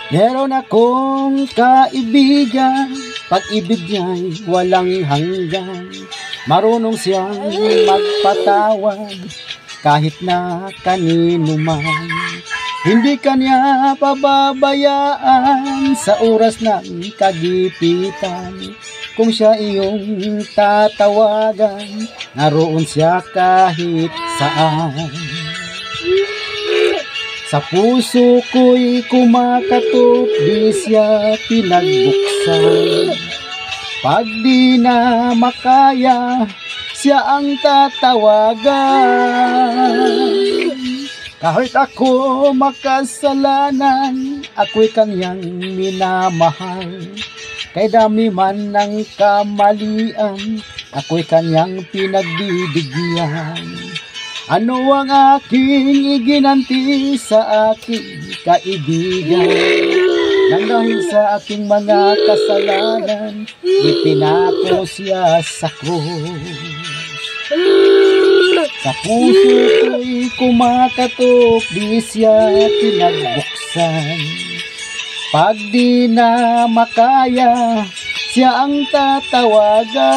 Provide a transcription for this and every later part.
Meron akong kaibigan, pag-ibig niya'y walang hanggan. Marunong siyang magpatawad kahit na kanino man. Hindi kanya pababayaan sa oras ng kagipitan. Kung siya iyong tatawagan, naroon siya kahit saan. Sa puso ko'y kumakatok, di siya pinagbuksan. Pag di na makaya, siya ang tatawagan. Kahit ako makasalanan, ako'y kanyang minamahal. Kay dami man ng kamalian, ako'y kanyang pinagbibigyan. Ano ang aking iginanti sa aking kaibigan? Nang dahil sa aking mga kasalanan, ipinako siya sa krus. Sa puso ko'y kumakatok, di siya pinagbuksan. Pag di na makaya, siya ang tatawagan.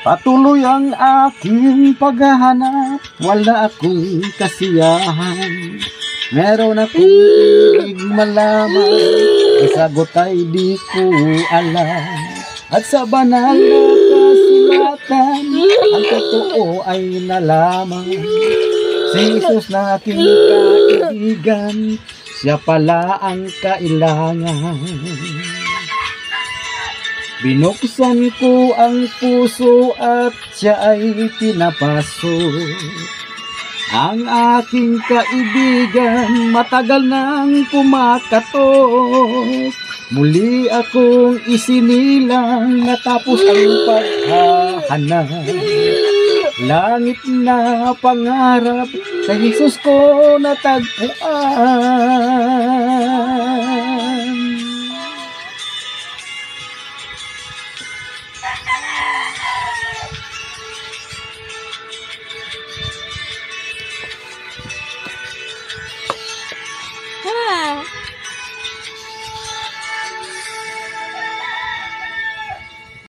Patuloy ang aking paghahanap, wala akong kasiyahan. Meron akong ibig malaman, ang sagot ay di ko alam. At sa banal na kasulatan, ang totoo ay nalaman. Si Jesus na aking kaibigan, siya pala ang kailangan. Binuksan ko ang puso at siya ay pinapasok. Ang aking kaibigan matagal nang kumakatok. Muli akong isinilang natapos ang paghahanap. Langit na pangarap sa Jesus ko natagpuan.